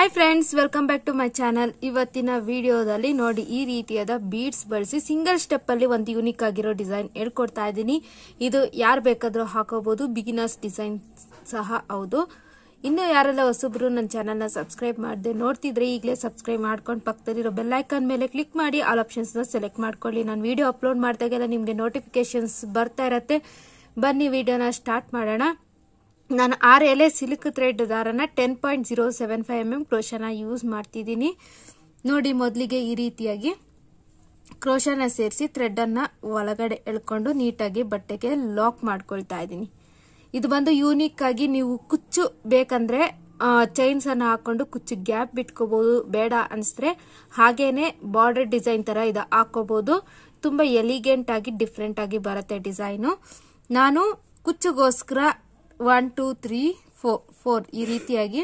Hi friends, welcome back to my channel. ಇವತ್ತಿನ ವಿಡಿಯೋದಲ್ಲಿ ನೋಡಿ ಈ ರೀತಿಯಾದ ಬೀಡ್ಸ್ ಬಳಸಿ ಸಿಂಗಲ್ ಸ್ಟೆಪ್ ಅಲ್ಲಿ ಒಂದು ಯೂನಿಕ್ ಆಗಿರೋ ಡಿಸೈನ್ ಹೇಳ್ಕೊಡ್ತಾ ಇದ್ದೀನಿ. ಇದು ಯಾರು ಬೇಕಾದ್ರೂ ಹಾಕೋಬಹುದು, ಬಿಗಿನರ್ಸ್ ಡಿಸೈನ್ ಸಹ ಹೌದು. ಇನ್ನು ಯಾರೆಲ್ಲ ಹೊಸಬ್ರು ನನ್ನ ಚಾನಲ್ ನ ಸಬ್ಸ್ಕ್ರೈಬ್ ಮಾಡದೆ ನೋಡ್ತಿದ್ರೆ ಈಗಲೇ ಸಬ್ಸ್ಕ್ರೈಬ್ ಮಾಡ್ಕೊಂಡು ಪಕ್ಕದಲ್ಲಿರೋ ಬೆಲ್ ಐಕಾನ್ ಮೇಲೆ ಕ್ಲಿಕ್ ಮಾಡಿ ಆಲ್ ಆಪ್ಷನ್ಸ್ ನ ಸೆಲೆಕ್ಟ್ ಮಾಡ್ಕೊಳ್ಳಿ. ನಾನು ವಿಡಿಯೋ ಅಪ್ಲೋಡ್ ಮಾಡಿದಾಗೆಲ್ಲ ನಿಮ್ಗೆ ನೋಟಿಫಿಕೇಶನ್ಸ್ ಬರ್ತಾ ಇರತ್ತೆ. ಬನ್ನಿ ವಿಡಿಯೋನ ಸ್ಟಾರ್ಟ್ ಮಾಡೋಣ. ನಾನು 6 ಎಲೆ ಸಿಲ್ಕ್ ಥ್ರೆಡ್ ದಾರನ 10.075 mm ಕ್ರೋಶನ ಯೂಸ್ ಮಾಡ್ತಿದ್ದೀನಿ. ನೋಡಿ, ಮೊದಲಿಗೆ ಈ ರೀತಿಯಾಗಿ ಕ್ರೋಶನ ಸೇರಿಸಿ ಥ್ರೆಡ್ ಅನ್ನ ಒಳಗಡೆ ಎಳ್ಕೊಂಡು ನೀಟಾಗಿ ಬಟ್ಟೆಗೆ ಲಾಕ್ ಮಾಡ್ಕೊಳ್ತಾ ಇದ್ದೀನಿ. ಇದು ಬಂದು ಯೂನಿಕ್ ಆಗಿ ನೀವು ಕುಚ್ಚು ಬೇಕಂದ್ರೆ ಚೈನ್ಸ್ ಅನ್ನ ಹಾಕೊಂಡು ಕುಚ್ಚು ಗ್ಯಾಪ್ ಬಿಟ್ಕೋಬಹುದು. ಬೇಡ ಅನ್ಸ್ರೆ ಹಾಗೇನೆ ಬಾರ್ಡರ್ ಡಿಸೈನ್ ತರ ಇದು ಹಾಕೋಬಹುದು. ತುಂಬಾ ಎಲಿಗೆಂಟ್ ಆಗಿ ಡಿಫ್ರೆಂಟ್ ಆಗಿ ಬರುತ್ತೆ ಡಿಸೈನು. ನಾನು ಕುಚ್ಚುಗೋಸ್ಕರ 1 2 3 4 ಈ ರೀತಿಯಾಗಿ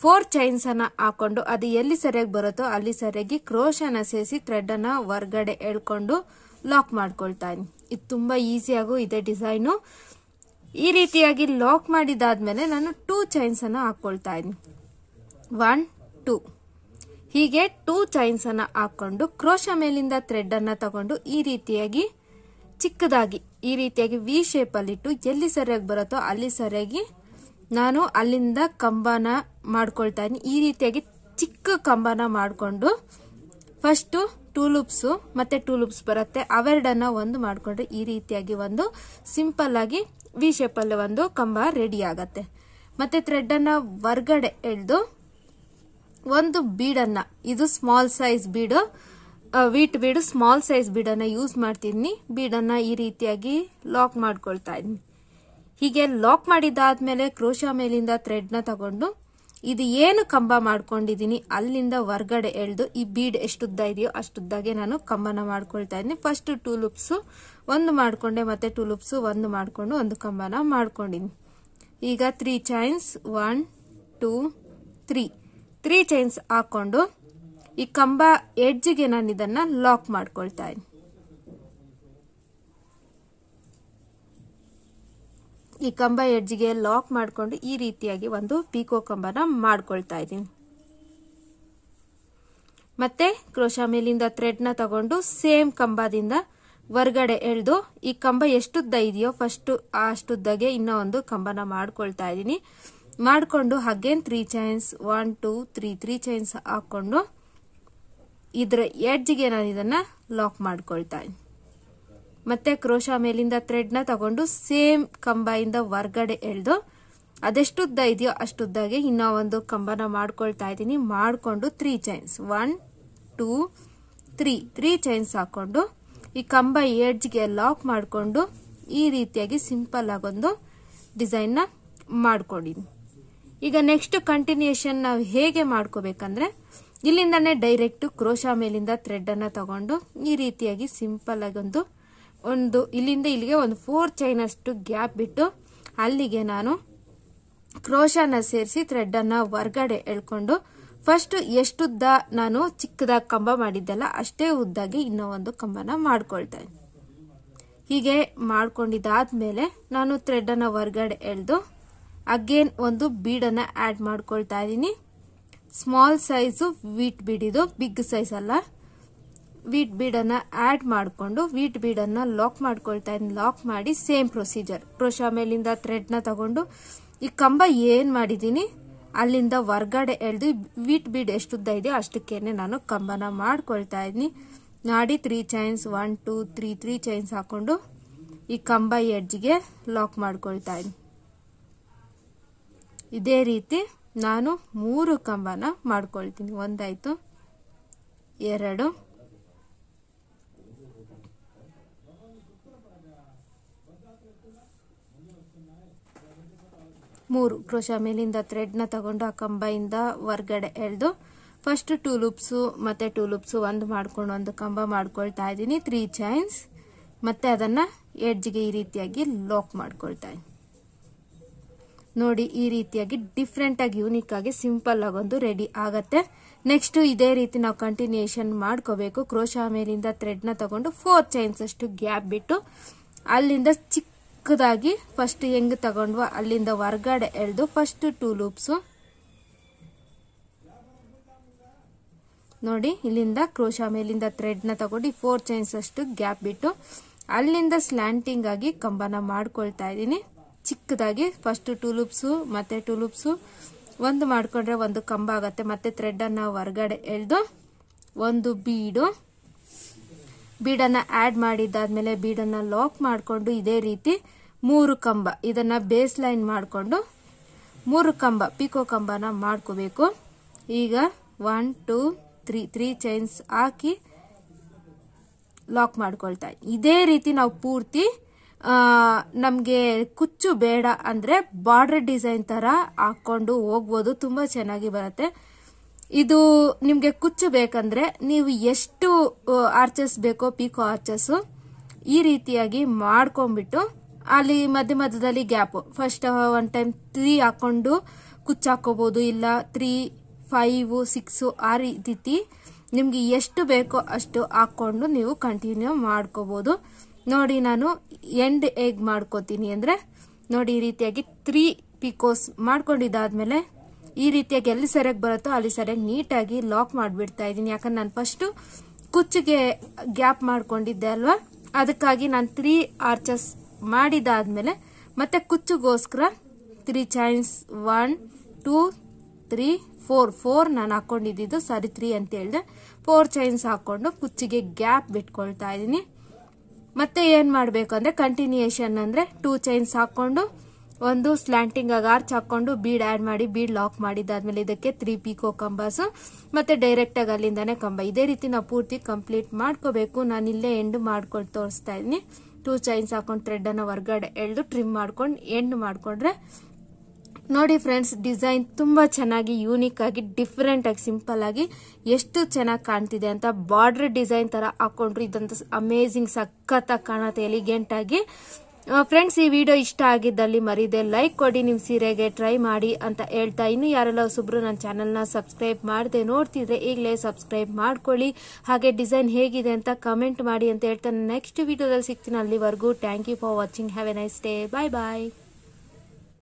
4 ಚೈನ್ಸ್ ಅನ್ನ ಹಾಕೊಂಡು ಅದು ಎಲ್ಲಿ ಸರಿಯಾಗಿ ಬರುತ್ತೋ ಅಲ್ಲಿ ಸರಿಯಾಗಿ ಕ್ರೋಶನ ಸೇರಿಸಿ ಥ್ರೆಡ್ ಅನ್ನ ಹೊರಗಡೆ ಎಳ್ಕೊಂಡು ಲಾಕ್ ಮಾಡ್ಕೊಳ್ತಾ ಇದ್ದೀನಿ. ಇದು ತುಂಬಾ ಈಸಿಯಾಗೂ ಇದೆ ಡಿಸೈನು. ಈ ರೀತಿಯಾಗಿ ಲಾಕ್ ಮಾಡಿದಾದ್ಮೇಲೆ ನಾನು 2 ಚೈನ್ಸ್ ಅನ್ನ ಹಾಕೊಳ್ತಾ ಇದ್ದೀನಿ. 1 2 ಹೀಗೆ 2 ಚೈನ್ಸ್ ಅನ್ನ ಹಾಕೊಂಡು ಕ್ರೋಶ ಮೇಲಿಂದ ಥ್ರೆಡ್ ಅನ್ನ ತಗೊಂಡು ಈ ರೀತಿಯಾಗಿ ಚಿಕ್ಕದಾಗಿ ಈ ರೀತಿಯಾಗಿ ವಿ ಶೇಪ್ ಅಲ್ಲಿ ಇಟ್ಟು ಎಲ್ಲಿ ಸರಿಯಾಗಿ ಬರುತ್ತೋ ಅಲ್ಲಿ ಸರಿಯಾಗಿ ನಾನು ಅಲ್ಲಿಂದ ಕಂಬನ ಮಾಡ್ಕೊಳ್ತಾ ಇದ್ದೀನಿ. ಈ ರೀತಿಯಾಗಿ ಚಿಕ್ಕ ಕಂಬನ ಮಾಡಿಕೊಂಡು ಫಸ್ಟ್ 2 ಲೂಪ್ಸ್ ಮತ್ತೆ 2 ಲೂಪ್ಸ್ ಬರುತ್ತೆ, ಅವೆರಡನ್ನ ಒಂದು ಮಾಡ್ಕೊಂಡ್ರೆ ಈ ರೀತಿಯಾಗಿ ಒಂದು ಸಿಂಪಲ್ ಆಗಿ ವಿ ಶೇಪ್ ಅಲ್ಲಿ ಒಂದು ಕಂಬ ರೆಡಿ ಆಗತ್ತೆ. ಮತ್ತೆ ಥ್ರೆಡ್ ಅನ್ನ ಹೊರಗಡೆ ಎಳೆದು ಒಂದು ಬೀಡನ್ನ, ಇದು ಸ್ಮಾಲ್ ಸೈಜ್ ಬೀಡು, ವೀಟ್ ಬೀಡು, ಸ್ಮಾಲ್ ಸೈಜ್ ಬೀಡನ್ನ ಯೂಸ್ ಮಾಡ್ತಿದ್ದೀನಿ. ಬೀಡನ್ನ ಈ ರೀತಿಯಾಗಿ ಲಾಕ್ ಮಾಡ್ಕೊಳ್ತಾ ಇದ್ದೀನಿ. ಹೀಗೆ ಲಾಕ್ ಮಾಡಿದಾದ್ಮೇಲೆ ಕ್ರೋಶ ಮೇಲಿಂದ ಥ್ರೆಡ್ ನ ತಗೊಂಡು ಇದು ಏನು ಕಂಬ ಮಾಡ್ಕೊಂಡಿದೀನಿ ಅಲ್ಲಿಂದ ಹೊರಗಡೆ ಎಳೆದು ಈ ಬೀಡ್ ಎಷ್ಟುದ್ದ ಇದೆಯೋ ಅಷ್ಟುದ್ದಾಗೆ ನಾನು ಕಂಬನ ಮಾಡ್ಕೊಳ್ತಾ ಇದ್ದೀನಿ. ಫಸ್ಟ್ 2 ಲೂಪ್ಸ್ ಒಂದು ಮಾಡ್ಕೊಂಡೆ, ಮತ್ತೆ 2 ಲೂಪ್ಸ್ ಒಂದು ಮಾಡ್ಕೊಂಡು ಒಂದು ಕಂಬನ ಮಾಡ್ಕೊಂಡಿದ್ದೀನಿ. ಈಗ 3 ಚೈನ್ಸ್ 1 2 3 ಚೈನ್ಸ್ ಹಾಕೊಂಡು ಈ ಕಂಬ ಎಡ್ಜ್ಗೆ ನಾನು ಇದನ್ನ ಲಾಕ್ ಮಾಡ್ಕೊಳ್ತಾ ಇದ್ದೀನಿ. ಈ ಕಂಬ ಎಡ್ಜ್ಗೆ ಲಾಕ್ ಮಾಡ್ಕೊಂಡು ಈ ರೀತಿಯಾಗಿ ಒಂದು ಪೀಕೋ ಕಂಬನ ಮಾಡ್ಕೊಳ್ತಾ ಇದ್ದೀನಿ. ಮತ್ತೆ ಕ್ರೋಶ ಮೇಲಿಂದ ಥ್ರೆಡ್ ನ ತಗೊಂಡು ಸೇಮ್ ಕಂಬದಿಂದ ಹೊರಗಡೆ ಎಳೆದು ಈ ಕಂಬ ಎಷ್ಟುದ್ದ ಇದೆಯೋ ಫಸ್ಟ್ ಅಷ್ಟುದ್ದಾಗೆ ಇನ್ನ ಒಂದು ಕಂಬನ ಮಾಡ್ಕೊಳ್ತಾ ಇದ್ದೀನಿ. ಮಾಡ್ಕೊಂಡು ಅಗೇನ್ 3 ಚೈನ್ಸ್ 1 2 3 ಚೈನ್ಸ್ ಹಾಕೊಂಡು ಇದ್ರ ಎಡ್ಜ್ಗೆ ನಾನು ಇದನ್ನ ಲಾಕ್ ಮಾಡ್ಕೊಳ್ತಾ ಇದ್ದೀನಿ. ಮತ್ತೆ ಕ್ರೋಶ ಮೇಲಿಂದ ಥ್ರೆಡ್ ನ ತಗೊಂಡು ಸೇಮ್ ಕಂಬದಿಂದ ಹೊರಗಡೆ ಎಳೆದು ಅದೆಷ್ಟುದ್ದ ಇದೆಯೋ ಅಷ್ಟುದ್ದಾಗೆ ಇನ್ನ ಒಂದು ಕಂಬನ ಮಾಡ್ಕೊಳ್ತಾ ಇದ್ದೀನಿ. ಮಾಡ್ಕೊಂಡು 3 ಚೈನ್ಸ್ 1 2 3 ಚೈನ್ಸ್ ಹಾಕೊಂಡು ಈ ಕಂಬ ಎಡ್ಜ್ಗೆ ಲಾಕ್ ಮಾಡ್ಕೊಂಡು ಈ ರೀತಿಯಾಗಿ ಸಿಂಪಲ್ ಆಗೊಂದು ಡಿಸೈನ್ ನ ಮಾಡ್ಕೊಂಡಿದ್ದೀನಿ. ಈಗ ನೆಕ್ಸ್ಟ್ ಕಂಟಿನ್ಯೂಷನ್ ನಾವು ಹೇಗೆ ಮಾಡ್ಕೋಬೇಕಂದ್ರೆ ಇಲ್ಲಿಂದಾನೆ ಡೈರೆಕ್ಟ್ ಕ್ರೋಶ ಮೇಲಿಂದ ಥ್ರೆಡ್ ಅನ್ನ ತಗೊಂಡು ಈ ರೀತಿಯಾಗಿ ಸಿಂಪಲ್ ಆಗಿ ಒಂದು ಇಲ್ಲಿಂದ ಇಲ್ಲಿಗೆ ಒಂದು 4 ಚೈನ್ ಅಷ್ಟು ಗ್ಯಾಪ್ ಬಿಟ್ಟು ಅಲ್ಲಿಗೆ ನಾನು ಕ್ರೋಶನ ಸೇರಿಸಿ ಥ್ರೆಡ್ ಅನ್ನ ಹೊರಗಡೆ ಎಳ್ಕೊಂಡು ಫಸ್ಟ್ ಎಷ್ಟುದ್ದ ನಾನು ಚಿಕ್ಕದಾಗಿ ಕಂಬ ಮಾಡಿದ್ದೆಲ್ಲ ಅಷ್ಟೇ ಉದ್ದಾಗಿ ಇನ್ನೂ ಒಂದು ಕಂಬನ ಮಾಡ್ಕೊಳ್ತಾ ಇದ್ದೀನಿ. ಹೀಗೆ ಮಾಡ್ಕೊಂಡಿದ್ದಾದ್ಮೇಲೆ ನಾನು ಥ್ರೆಡ್ ಅನ್ನ ಹೊರಗಡೆ ಎಳೆದು ಅಗೇನ್ ಒಂದು ಬೀಡನ್ನ ಆಡ್ ಮಾಡ್ಕೊಳ್ತಾ ಇದ್ದೀನಿ. ಸ್ಮಾಲ್ ಸೈಜ್ ವೀಟ್ ಬೀಡ್, ಇದು ಬಿಗ್ ಸೈಜ್ ಅಲ್ಲ. ವೀಟ್ ಬೀಡನ್ನ ಆಡ್ ಮಾಡ್ಕೊಂಡು ವೀಟ್ ಬೀಡನ್ನ ಲಾಕ್ ಮಾಡ್ಕೊಳ್ತಾ ಇದ್ದೀನಿ. ಲಾಕ್ ಮಾಡಿ ಸೇಮ್ ಪ್ರೊಸೀಜರ್ ಕ್ರೋಶ ಮೇಲಿಂದ ಥ್ರೆಡ್ ನ ತಗೊಂಡು ಈ ಕಂಬ ಏನ್ ಮಾಡಿದೀನಿ ಅಲ್ಲಿಂದ ಹೊರಗಡೆ ಎಳೆದು ವೀಟ್ ಬೀಡ್ ಎಷ್ಟುದ್ದ ಇದೆಯೋ ಅಷ್ಟಕ್ಕೇನೆ ನಾನು ಕಂಬನ ಮಾಡ್ಕೊಳ್ತಾ ಇದ್ದೀನಿ. ಮಾಡಿ 3 ಚೈನ್ಸ್ 1 2 3 ಚೈನ್ಸ್ ಹಾಕೊಂಡು ಈ ಕಂಬ ಎಡ್ಜ್ಗೆ ಲಾಕ್ ಮಾಡ್ಕೊಳ್ತಾ ಇದ್ದೀನಿ. ಇದೇ ರೀತಿ ನಾನು 3 ಕಂಬನ ಮಾಡ್ಕೊಳ್ತೀನಿ. ಒಂದಾಯ್ತು, 2 3 ಕ್ರೋಶ ಮೇಲಿಂದ ಥ್ರೆಡ್ ನ ತಗೊಂಡು ಆ ಕಂಬದಿಂದ ಹೊರಗಡೆ ಎಳೆದು ಫಸ್ಟ್ 2 ಲೂಪ್ಸ್ ಮತ್ತೆ 2 ಲೂಪ್ಸ್ ಒಂದು ಮಾಡ್ಕೊಂಡು ಒಂದು ಕಂಬ ಮಾಡ್ಕೊಳ್ತಾ ಇದ್ದೀನಿ. 3 ಚೈನ್ಸ್ ಮತ್ತೆ ಅದನ್ನ ಎಡ್ಜ್ಗೆ ಈ ರೀತಿಯಾಗಿ ಲಾಕ್ ಮಾಡ್ಕೊಳ್ತಾ ಇದ್ದೀನಿ. ನೋಡಿ, ಈ ರೀತಿಯಾಗಿ ಡಿಫ್ರೆಂಟ್ ಆಗಿ ಯೂನಿಕ್ ಆಗಿ ಸಿಂಪಲ್ ಆಗೊಂದು ರೆಡಿ ಆಗತ್ತೆ. ನೆಕ್ಸ್ಟ್ ಇದೇ ರೀತಿ ನಾವು ಕಂಟಿನ್ಯೂಷನ್ ಮಾಡ್ಕೋಬೇಕು. ಕ್ರೋಶ ಮೇಲಿಂದ ಥ್ರೆಡ್ ನ ತಗೊಂಡು 4 ಚೈನ್ಸ್ ಅಷ್ಟು ಗ್ಯಾಪ್ ಬಿಟ್ಟು ಅಲ್ಲಿಂದ ಚಿಕ್ಕದಾಗಿ ಫಸ್ಟ್ ಹೆಂಗ್ ತಗೊಂಡ್ವ ಅಲ್ಲಿಂದ ಹೊರಗಡೆ ಎಳೆದು ಫಸ್ಟ್ 2 ಲೂಪ್ಸ್ ನೋಡಿ ಇಲ್ಲಿಂದ ಕ್ರೋಶಾ ಮೇಲಿಂದ ಥ್ರೆಡ್ ನ ತಗೊಂಡು 4 ಚೈನ್ಸ್ ಅಷ್ಟು ಗ್ಯಾಪ್ ಬಿಟ್ಟು ಅಲ್ಲಿಂದ ಸ್ಲ್ಯಾಂಟಿಂಗ್ ಆಗಿ ಕಂಬನ ಮಾಡ್ಕೊಳ್ತಾ ಇದ್ದೀನಿ. ಚಿಕ್ಕದಾಗಿ ಫಸ್ಟ್ 2 ಲೂಪ್ಸ್ ಮತ್ತೆ 2 ಲೂಪ್ಸ್ ಒಂದು ಮಾಡ್ಕೊಂಡ್ರೆ ಒಂದು ಕಂಬ ಆಗತ್ತೆ. ಮತ್ತೆ ಥ್ರೆಡ್ ಅನ್ನ ಹೊರಗಡೆ ಎಳೆದು ಒಂದು ಬೀಡನ್ನ ಆಡ್ ಮಾಡಿದಾದ್ಮೇಲೆ ಬೀಡನ್ನ ಲಾಕ್ ಮಾಡ್ಕೊಂಡು ಇದೇ ರೀತಿ 3 ಕಂಬ ಇದನ್ನ ಬೇಸ್ ಲೈನ್ ಮಾಡ್ಕೊಂಡು 3 ಕಂಬ ಪಿಕೋ ಕಂಬನ ಮಾಡ್ಕೋಬೇಕು. ಈಗ 1 2 3 ಚೈನ್ಸ್ ಹಾಕಿ ಲಾಕ್ ಮಾಡ್ಕೊಳ್ತಾ ಇದೇ ರೀತಿ ನಾವು ಪೂರ್ತಿ ನಮ್ಗೆ ಕುಚ್ಚು ಬೇಡ ಅಂದ್ರೆ ಬಾರ್ಡರ್ ಡಿಸೈನ್ ತರ ಹಾಕೊಂಡು ಹೋಗ್ಬೋದು, ತುಂಬಾ ಚೆನ್ನಾಗಿ ಬರುತ್ತೆ. ಇದು ನಿಮ್ಗೆ ಕುಚ್ಚು ಬೇಕಂದ್ರೆ ನೀವು ಎಷ್ಟು ಆರ್ಚಸ್ ಬೇಕೋ ಪಿಕೋ ಆರ್ಚಸ್ ಈ ರೀತಿಯಾಗಿ ಮಾಡ್ಕೊಂಡ್ಬಿಟ್ಟು ಅಲ್ಲಿ ಮಧ್ಯದಲ್ಲಿ ಗ್ಯಾಪ್ ಫಸ್ಟ್ 1 ಟೈಮ್ 3 ಹಾಕೊಂಡು ಕುಚ್ಚು ಹಾಕೋಬಹುದು, ಇಲ್ಲ 3 5 6 ಆ ರೀತಿ ನಿಮ್ಗೆ ಎಷ್ಟು ಬೇಕೋ ಅಷ್ಟು ಹಾಕೊಂಡು ನೀವು ಕಂಟಿನ್ಯೂ ಮಾಡ್ಕೋಬಹುದು. ನೋಡಿ ನಾನು ಎಂಡ್ ಹೇಗ್ ಮಾಡ್ಕೋತೀನಿ ಅಂದ್ರೆ ನೋಡಿ ಈ ರೀತಿಯಾಗಿ 3 ಪಿಕೋಸ್ ಮಾಡ್ಕೊಂಡಿದ್ದಾದ್ಮೇಲೆ ಈ ರೀತಿಯಾಗಿ ಎಲ್ಲಿ ಸರಿಯಾಗಿ ಬರುತ್ತೋ ಅಲ್ಲಿ ಸರಿಯಾಗಿ ನೀಟಾಗಿ ಲಾಕ್ ಮಾಡಿಬಿಡ್ತಾ ಇದ್ದೀನಿ. ಯಾಕಂದ್ರೆ ನಾನು ಫಸ್ಟ್ ಕುಚ್ಚಿಗೆ ಗ್ಯಾಪ್ ಮಾಡ್ಕೊಂಡಿದ್ದೆ ಅಲ್ವಾ, ಅದಕ್ಕಾಗಿ ನಾನು 3 ಆರ್ಚಸ್ ಮಾಡಿದಾದ್ಮೇಲೆ ಮತ್ತೆ ಕುಚ್ಚುಗೋಸ್ಕರ 3 ಚೈನ್ಸ್ 1 2 3 4 ನಾನು ಹಾಕೊಂಡಿದ್ದು ಸಾರಿ 3 ಅಂತ ಹೇಳಿದೆ. 4 ಚೈನ್ಸ್ ಹಾಕೊಂಡು ಕುಚ್ಚಿಗೆ ಗ್ಯಾಪ್ ಬಿಟ್ಕೊಳ್ತಾ ಇದೀನಿ. ಮತ್ತೆ ಏನ್ ಮಾಡ್ಬೇಕು ಅಂದ್ರೆ ಕಂಟಿನ್ಯೂಯೇಷನ್ ಅಂದ್ರೆ 2 ಚೈನ್ಸ್ ಹಾಕೊಂಡು ಒಂದು ಸ್ಲ್ಯಾಂಟಿಂಗ್ ಆಗಿ ಆರ್ಚ್ ಹಾಕೊಂಡು ಬೀಡ್ ಆಡ್ ಮಾಡಿ ಬೀಡ್ ಲಾಕ್ ಮಾಡಿದಾದ್ಮೇಲೆ ಇದಕ್ಕೆ 3 ಪಿಕೋ ಕಂಬಾಸ್ ಮತ್ತೆ ಡೈರೆಕ್ಟ್ ಆಗಿ ಅಲ್ಲಿಂದಾನೆ ಕಂಬ. ಇದೇ ರೀತಿ ನಾವು ಪೂರ್ತಿ ಕಂಪ್ಲೀಟ್ ಮಾಡ್ಕೋಬೇಕು. ನಾನು ಇಲ್ಲೇ ಎಂಡ್ ಮಾಡ್ಕೊಂಡು ತೋರಿಸ್ತಾ ಇದೀನಿ. 2 ಚೈನ್ಸ್ ಹಾಕೊಂಡು ಥ್ರೆಡ್ ಅನ್ನ ಹೊರಗಡೆ ಎಳೆದು ಟ್ರಿಮ್ ಮಾಡ್ಕೊಂಡು ಎಂಡ್ ಮಾಡ್ಕೊಂಡ್ರೆ ನೋಡಿ ಫ್ರೆಂಡ್ಸ್, ಡಿಸೈನ್ ತುಂಬಾ ಚೆನ್ನಾಗಿ ಯೂನಿಕ್ ಆಗಿ ಡಿಫರೆಂಟ್ ಆಗಿ ಸಿಂಪಲ್ ಆಗಿ ಎಷ್ಟು ಚೆನ್ನಾಗಿ ಕಾಣ್ತಿದೆ ಅಂತ. ಬಾರ್ಡರ್ ಡಿಸೈನ್ ತರ ಹಾಕೊಂಡ್ರು ಇದಂತ ಅಮೇಜಿಂಗ್ ಸಖತ್ತಾಗಿ ಕಾಣುತ್ತೆ, ಎಲಿಗೆಂಟ್ ಆಗಿ. ಫ್ರೆಂಡ್ಸ್, ಈ ವಿಡಿಯೋ ಇಷ್ಟ ಆಗಿದ್ದಲ್ಲಿ ಮರೀದೆ ಲೈಕ್ ಕೊಡಿ, ನಿಮ್ ಸೀರೆಗೆ ಟ್ರೈ ಮಾಡಿ ಅಂತ ಹೇಳ್ತಾ, ಇನ್ನು ಯಾರೆಲ್ಲ ಹೊಸಬ್ರು ನನ್ನ ಚಾನೆಲ್ ನ ಸಬ್ಸ್ಕ್ರೈಬ್ ಮಾಡದೆ ನೋಡ್ತಿದ್ರೆ ಈಗಲೇ ಸಬ್ಸ್ಕ್ರೈಬ್ ಮಾಡ್ಕೊಳ್ಳಿ. ಹಾಗೆ ಡಿಸೈನ್ ಹೇಗಿದೆ ಅಂತ ಕಮೆಂಟ್ ಮಾಡಿ ಅಂತ ಹೇಳ್ತಾ ನೆಕ್ಸ್ಟ್ ವಿಡಿಯೋದಲ್ಲಿ ಸಿಗ್ತೀನಿ. ಅಲ್ಲಿವರೆಗೂ thank you for watching. Have a nice day. Bye bye.